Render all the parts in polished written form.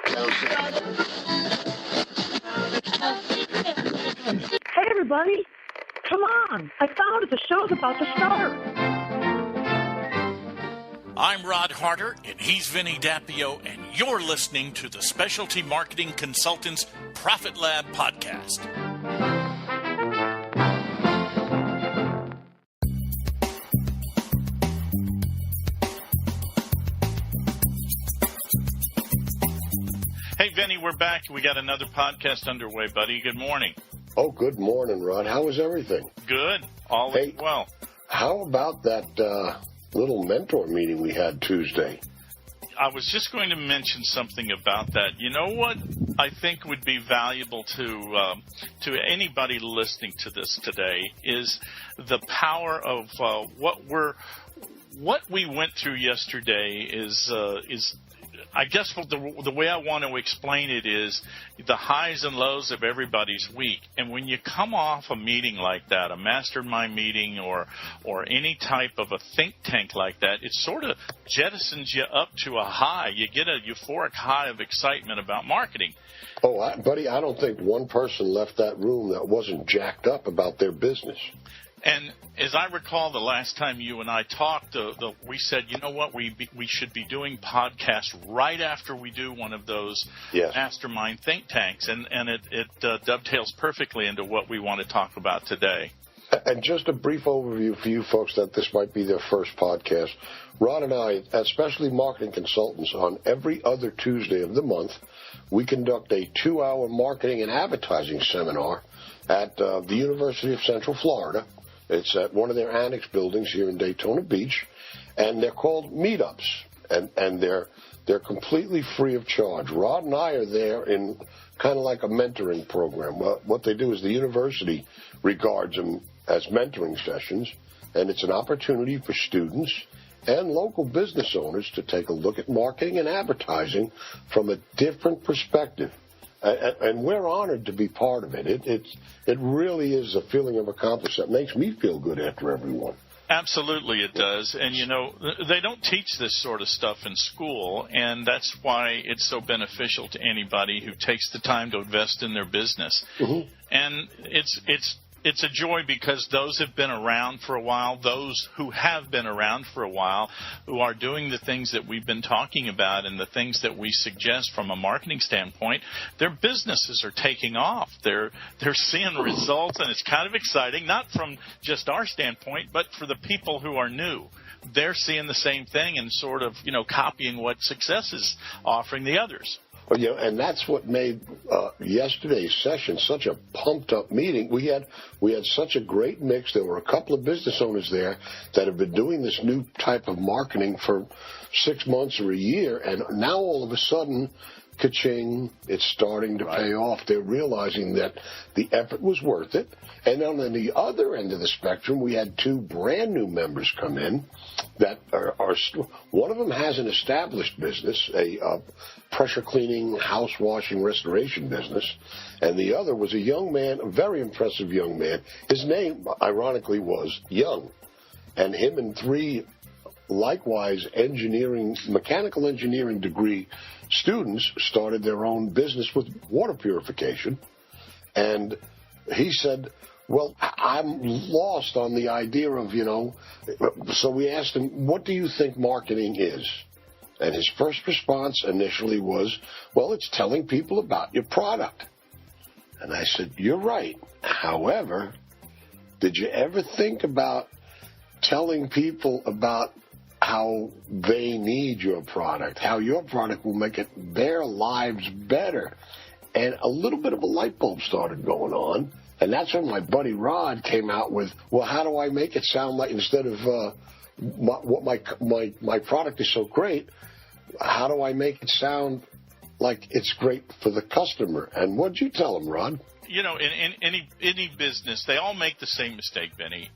Hey, everybody. Come on. I found it. The show's about to start. I'm Rod Harder, and he's Vinny Dappio, and you're listening to the Specialty Marketing Consultants Profit Lab podcast. Hey, Vinny, we're back. We got another podcast underway, buddy. Good morning. Oh, good morning, Rod. How is everything? Good. All is well. How about that little mentor meeting we had Tuesday? I was just going to mention something about that. You know what I think would be valuable to anybody listening to this today is the power of what we went through yesterday is I guess the way I want to explain it is the highs and lows of everybody's week. And when you come off a meeting like that, a mastermind meeting or any type of a think tank like that, it sort of jettisons you up to a high. You get a euphoric high of excitement about marketing. Oh, buddy, I don't think one person left that room that wasn't jacked up about their business. And as I recall, the last time you and I talked, we said, you know what, we should be doing podcasts right after we do one of those mastermind think tanks, and it dovetails perfectly into what we want to talk about today. And just a brief overview for you folks that this might be their first podcast. Ron and I, as Specialty Marketing Consultants, on every other Tuesday of the month, we conduct a 2-hour marketing and advertising seminar at the University of Central Florida. It's at one of their annex buildings here in Daytona Beach, and they're called meetups, and they're completely free of charge. Rod and I are there in kind of like a mentoring program. What they do is the university regards them as mentoring sessions, and it's an opportunity for students and local business owners to take a look at marketing and advertising from a different perspective. And we're honored to be part of it. It really is a feeling of accomplishment that makes me feel good after every one. Absolutely it does. And, you know, they don't teach this sort of stuff in school, and that's why it's so beneficial to anybody who takes the time to invest in their business. Mm-hmm. And it's a joy because those have been around for a while, those who have been around for a while, who are doing the things that we've been talking about and the things that we suggest from a marketing standpoint, their businesses are taking off. They're seeing results, and it's kind of exciting, not from just our standpoint, but for the people who are new. They're seeing the same thing and sort of, you know, copying what success is offering the others. Well, you know, and that's what made yesterday's session such a pumped-up meeting. We had such a great mix. There were a couple of business owners there that have been doing this new type of marketing for 6 months or a year, and now all of a sudden, ka-ching, it's starting to pay off. They're realizing that the effort was worth it. And then on the other end of the spectrum, we had 2 brand new members come in that are one of them has an established business, a pressure cleaning, house washing, restoration business, and the other was a young man, a very impressive young man. His name, ironically, was Young, and him and 3 likewise mechanical engineering degree students started their own business with water purification. And he said, well, I'm lost on the idea of, you know, so we asked him, what do you think marketing is? And his first response initially was, well, it's telling people about your product. And I said, you're right. However, did you ever think about telling people about how they need your product, how your product will make their lives better? And a little bit of a light bulb started going on. And that's when my buddy Rod came out with, well, how do I make it sound like, instead of my product is so great, how do I make it sound like it's great for the customer? And what'd you tell him, Rod? you know, in any business, they all make the same mistake, Benny.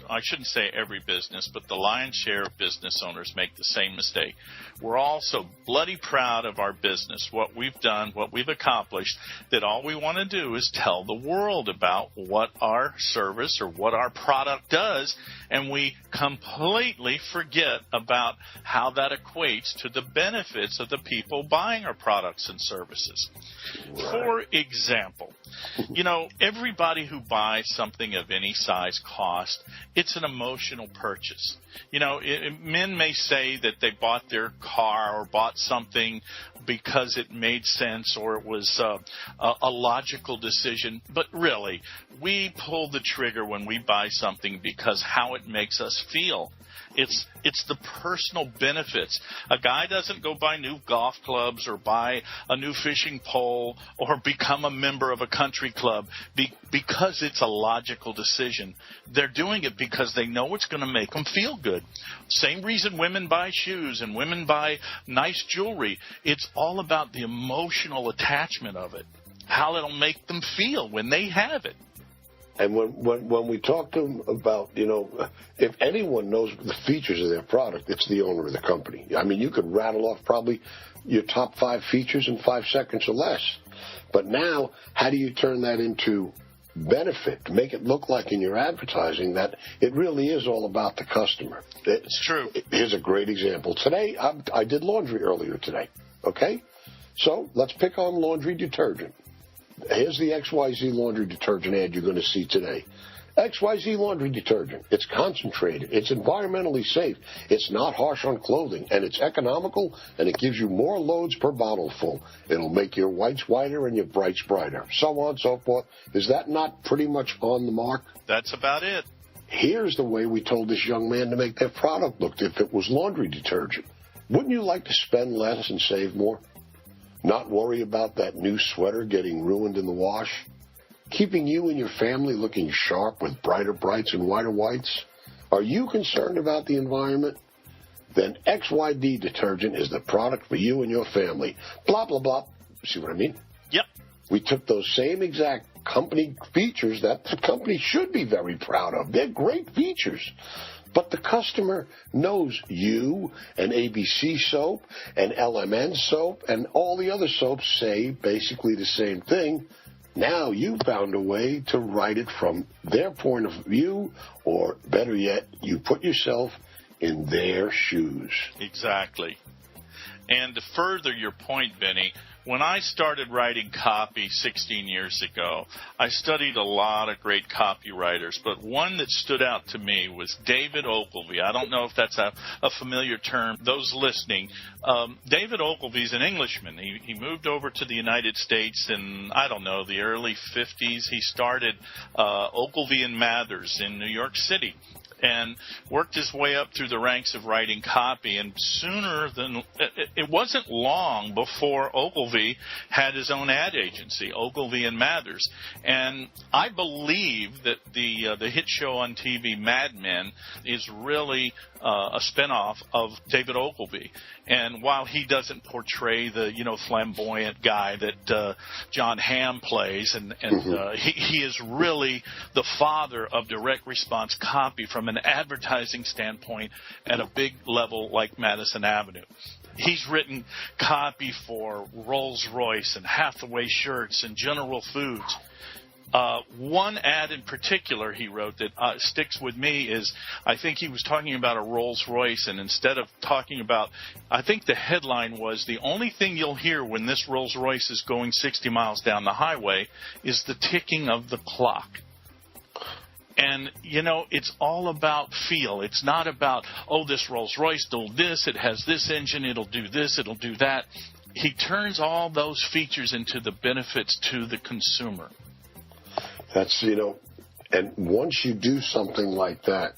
I shouldn't say every business, but the lion's share of business owners make the same mistake. We're all so bloody proud of our business, what we've done, what we've accomplished, that all we want to do is tell the world about what our service or what our product does, and we completely forget about how that equates to the benefits of the people buying our products and services. Right. For example, you know, everybody who buys something of any size cost, it's an emotional purchase. You know, men may say that they bought their car or bought something because it made sense or it was a logical decision. But really, we pull the trigger when we buy something because how it makes us feel. It's the personal benefits. A guy doesn't go buy new golf clubs or buy a new fishing pole or become a member of a country club because it's a logical decision. They're doing it because they know it's going to make them feel good. Same reason women buy shoes and women buy nice jewelry. It's all about the emotional attachment of it, how it'll make them feel when they have it. And when we talk to them about, you know, if anyone knows the features of their product, it's the owner of the company. I mean, you could rattle off probably your top 5 features in 5 seconds or less. But now, how do you turn that into benefit, to make it look like in your advertising that it really is all about the customer? It's true. Here's a great example. Today, I did laundry earlier today, okay? So let's pick on laundry detergent. Here's the XYZ laundry detergent ad you're going to see today. XYZ laundry detergent. It's concentrated. It's environmentally safe. It's not harsh on clothing. And it's economical, and it gives you more loads per bottle full. It'll make your whites whiter and your brights brighter. So on and so forth. Is that not pretty much on the mark? That's about it. Here's the way we told this young man to make their product look if it was laundry detergent. Wouldn't you like to spend less and save more? Not worry about that new sweater getting ruined in the wash? Keeping you and your family looking sharp with brighter brights and whiter whites? Are you concerned about the environment? Then XYZ detergent is the product for you and your family. Blah, blah, blah. See what I mean? Yep. We took those same exact company features that the company should be very proud of. They're great features. But the customer knows you and ABC soap and LMN soap and all the other soaps say basically the same thing. Now you found a way to write it from their point of view, or better yet, you put yourself in their shoes. Exactly. And to further your point, Benny, when I started writing copy 16 years ago, I studied a lot of great copywriters, but one that stood out to me was David Ogilvy. I don't know if that's a familiar term. Those listening, David Ogilvy is an Englishman. He moved over to the United States in, I don't know, the early 50s. He started Ogilvy and Mathers in New York City and worked his way up through the ranks of writing copy. And it wasn't long before Ogilvy had his own ad agency, Ogilvy and Mathers. And I believe that the hit show on TV, Mad Men, is really a spinoff of David Ogilvy. And while he doesn't portray the, flamboyant guy that John Hamm plays, and he is really the father of direct response copy from an advertising standpoint at a big level like Madison Avenue. He's written copy for Rolls-Royce and Hathaway Shirts and General Foods. One ad in particular he wrote that sticks with me is, I think he was talking about a Rolls-Royce, and instead of talking about, I think the headline was, the only thing you'll hear when this Rolls-Royce is going 60 miles down the highway is the ticking of the clock. And, it's all about feel. It's not about, this Rolls-Royce will do this, it has this engine, it'll do this, it'll do that. He turns all those features into the benefits to the consumer. That's, and once you do something like that,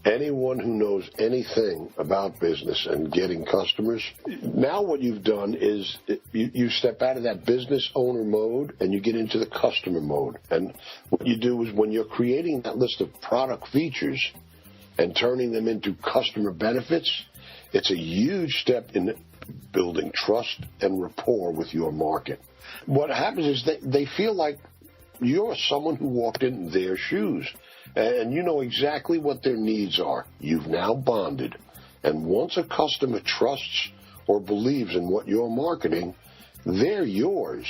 anyone who knows anything about business and getting customers, now what you've done is you step out of that business owner mode and you get into the customer mode. And what you do is when you're creating that list of product features and turning them into customer benefits, it's a huge step in building trust and rapport with your market. What happens is they feel like you're someone who walked in their shoes, and you know exactly what their needs are. You've now bonded. And once a customer trusts or believes in what you're marketing, they're yours.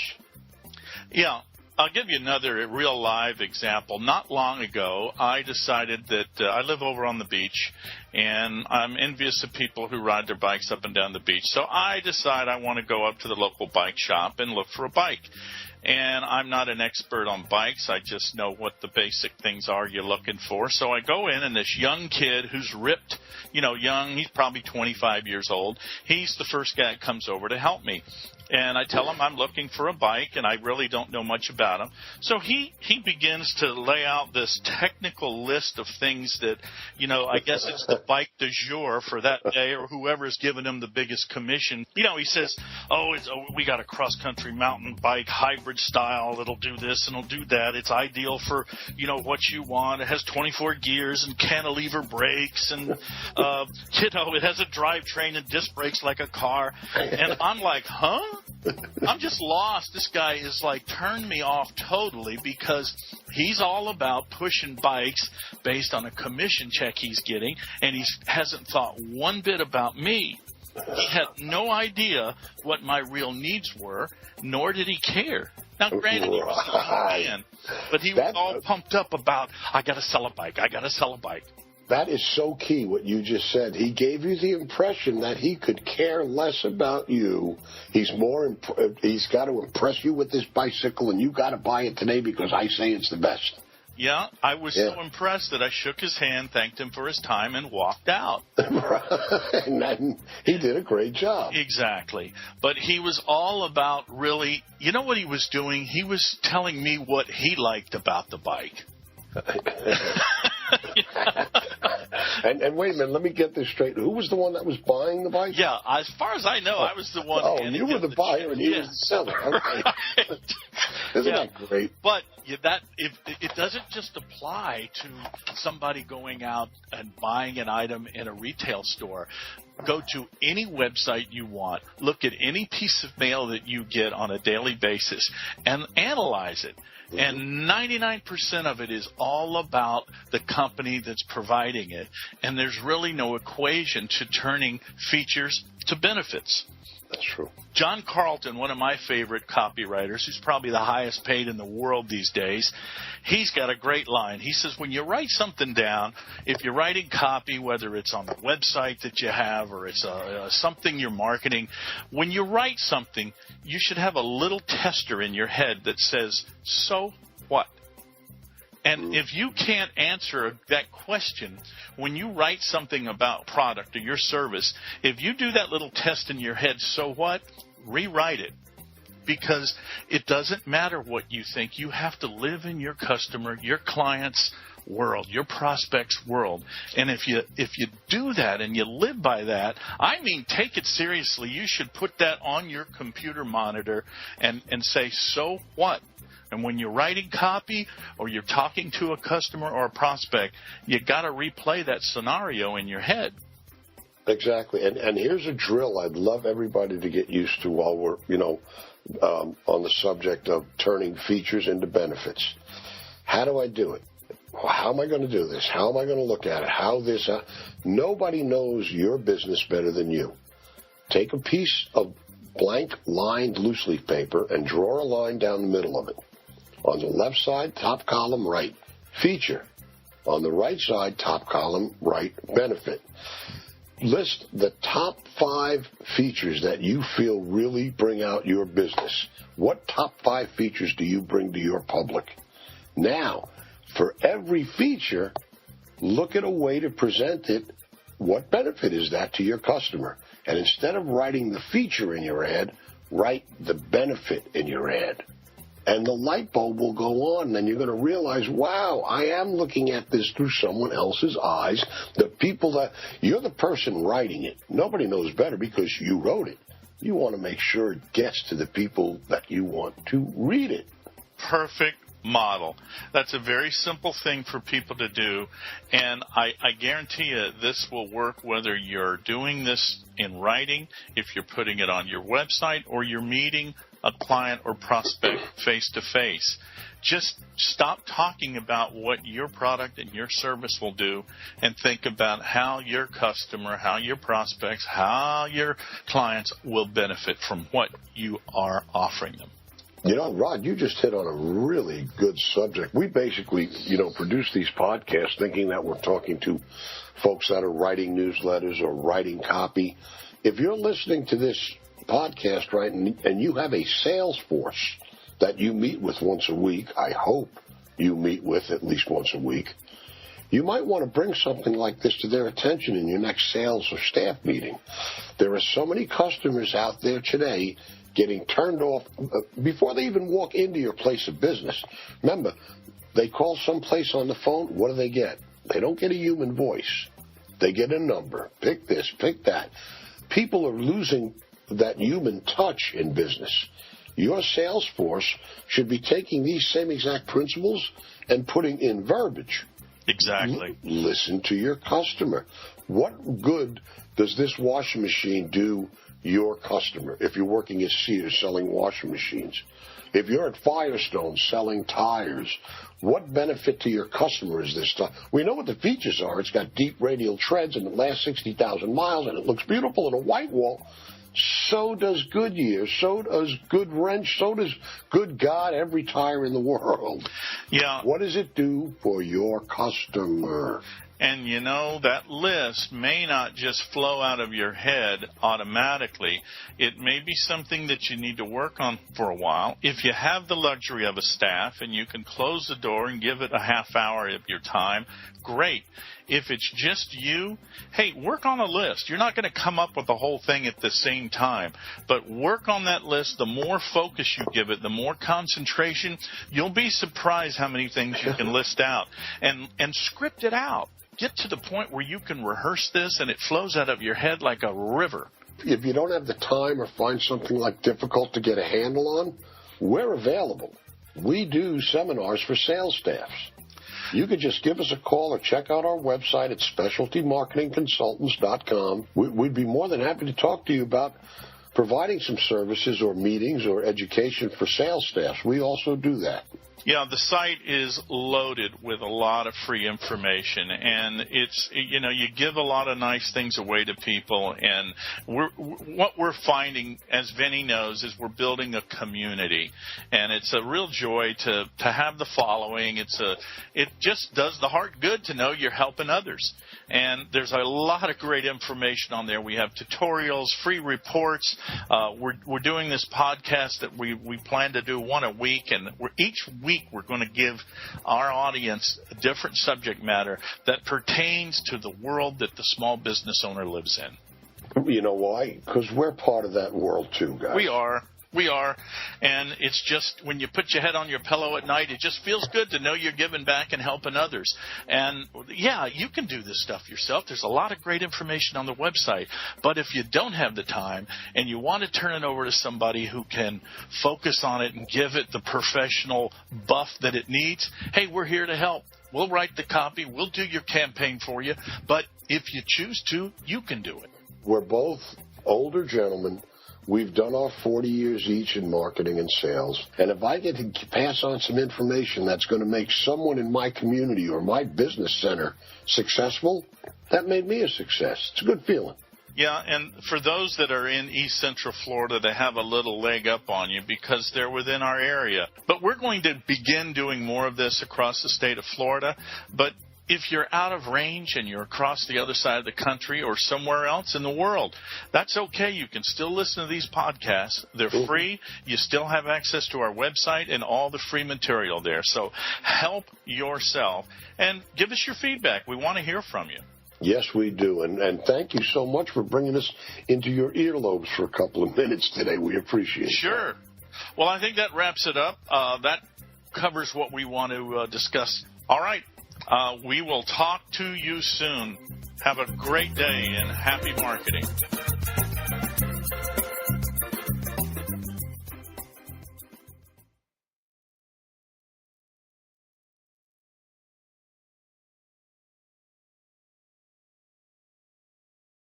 Yeah. I'll give you another real live example. Not long ago, I decided that I live over on the beach, and I'm envious of people who ride their bikes up and down the beach. So I decide I want to go up to the local bike shop and look for a bike. And I'm not an expert on bikes. I just know what the basic things are you're looking for. So I go in, and this young kid who's ripped, young, he's probably 25 years old, he's the first guy that comes over to help me. And I tell him I'm looking for a bike, and I really don't know much about him. So he begins to lay out this technical list of things that, I guess it's the bike du jour for that day, or whoever's given him the biggest commission. He says, we got a cross-country mountain bike, hybrid style. It'll do this and it'll do that. It's ideal for, what you want. It has 24 gears and cantilever brakes, and, it has a drivetrain and disc brakes like a car. And I'm like, huh? I'm just lost. This guy is turned me off totally, because he's all about pushing bikes based on a commission check he's getting, and he hasn't thought one bit about me. He had no idea what my real needs were, nor did he care. Now, granted, he was a young man, but he was all pumped up about, I got to sell a bike. That is so key, what you just said. He gave you the impression that he could care less about you. He's got to impress you with this bicycle, and you got to buy it today because I say it's the best. Yeah, I was so impressed that I shook his hand, thanked him for his time, and walked out. And then he did a great job. Exactly. But he was all about really, you know what he was doing? He was telling me what he liked about the bike. And wait a minute, let me get this straight. Who was the one that was buying the bike? Yeah, as far as I know, I was the one. Oh, you were the buyer and he was the seller. Okay. Right. Isn't that great? But it doesn't just apply to somebody going out and buying an item in a retail store. Go to any website you want, look at any piece of mail that you get on a daily basis, and analyze it. And 99% of it is all about the company that's providing it. And there's really no equation to turning features to benefits. That's true. John Carlton, one of my favorite copywriters, who's probably the highest paid in the world these days, he's got a great line. He says, when you write something down, if you're writing copy, whether it's on the website that you have or it's something you're marketing, when you write something, you should have a little tester in your head that says, so what? And if you can't answer that question when you write something about product or your service, if you do that little test in your head, so what? Rewrite it. Because it doesn't matter what you think. You have to live in your customer, your client's world, your prospect's world. And if you do that and you live by that, take it seriously. You should put that on your computer monitor and say, so what? And when you're writing copy or you're talking to a customer or a prospect, you got to replay that scenario in your head. Exactly. And here's a drill I'd love everybody to get used to while we're, on the subject of turning features into benefits. How do I do it? How am I going to do this? How am I going to look at it? Nobody knows your business better than you. Take a piece of blank lined loose leaf paper and draw a line down the middle of it. On the left side, top column, right, feature. On the right side, top column, right, benefit. List the top 5 features that you feel really bring out your business. What top 5 features do you bring to your public? Now, for every feature, look at a way to present it. What benefit is that to your customer? And instead of writing the feature in your ad, write the benefit in your ad. And the light bulb will go on, and then you're going to realize, wow, I am looking at this through someone else's eyes. You're the person writing it. Nobody knows better because you wrote it. You want to make sure it gets to the people that you want to read it. Perfect model. That's a very simple thing for people to do, and I guarantee you this will work whether you're doing this in writing, if you're putting it on your website, or you're meeting a client or prospect face-to-face. Just stop talking about what your product and your service will do and think about how your customer, how your prospects, how your clients will benefit from what you are offering them. You know, Rod, you just hit on a really good subject. We basically, produce these podcasts thinking that we're talking to folks that are writing newsletters or writing copy. If you're listening to this podcast, right, and you have a sales force that you meet with once a week, I hope you meet with at least once a week, you might want to bring something like this to their attention in your next sales or staff meeting. There are so many customers out there today getting turned off before they even walk into your place of business. Remember, they call someplace on the phone, what do they get? They don't get a human voice. They get a number. Pick this, pick that. People are losing that human touch in business. Your sales force should be taking these same exact principles and putting in verbiage. Exactly. Listen to your customer. What good does this washing machine do your customer if you're working at Sears selling washing machines? If you're at Firestone selling tires, what benefit to your customer is this stuff? We know what the features are. It's got deep radial treads and it lasts 60,000 miles and it looks beautiful in a white wall. So does Goodyear, so does Good Wrench, so does Good God, every tire in the world. Yeah. What does it do for your customer? And, that list may not just flow out of your head automatically. It may be something that you need to work on for a while. If you have the luxury of a staff and you can close the door and give it a half hour of your time, great. If it's just you, hey, work on a list. You're not going to come up with the whole thing at the same time, but work on that list. The more focus you give it, the more concentration, you'll be surprised how many things you can list out and script it out. Get to the point where you can rehearse this and it flows out of your head like a river. If you don't have the time or find something like difficult to get a handle on, we're available. We do seminars for sales staffs. You could just give us a call or check out our website at specialtymarketingconsultants.com. We'd be more than happy to talk to you about providing some services or meetings or education for sales staffs. We also do that. Yeah, the site is loaded with a lot of free information, and it's, you give a lot of nice things away to people, and what we're finding, as Vinny knows, is we're building a community, and it's a real joy to have the following. It just does the heart good to know you're helping others, and there's a lot of great information on there. We have tutorials, free reports. We're doing this podcast that we plan to do one a week, and each week we're going to give our audience a different subject matter that pertains to the world that the small business owner lives in. You know why? Because we're part of that world too, guys. We are, and it's just when you put your head on your pillow at night, it just feels good to know you're giving back and helping others. And, yeah, you can do this stuff yourself. There's a lot of great information on the website. But if you don't have the time and you want to turn it over to somebody who can focus on it and give it the professional buff that it needs, hey, we're here to help. We'll write the copy. We'll do your campaign for you. But if you choose to, you can do it. We're both older gentlemen. We've done our 40 years each in marketing and sales. And if I get to pass on some information that's going to make someone in my community or my business center successful, that made me a success. It's a good feeling. Yeah, and for those that are in East Central Florida, they have a little leg up on you because they're within our area. But we're going to begin doing more of this across the state of Florida. But if you're out of range and you're across the other side of the country or somewhere else in the world, that's okay. You can still listen to these podcasts. They're free. You still have access to our website and all the free material there. So help yourself and give us your feedback. We want to hear from you. Yes, we do. And thank you so much for bringing us into your earlobes for a couple of minutes today. We appreciate it. Sure. Well, I think that wraps it up. That covers what we want to discuss. All right. We will talk to you soon. Have a great day and happy marketing.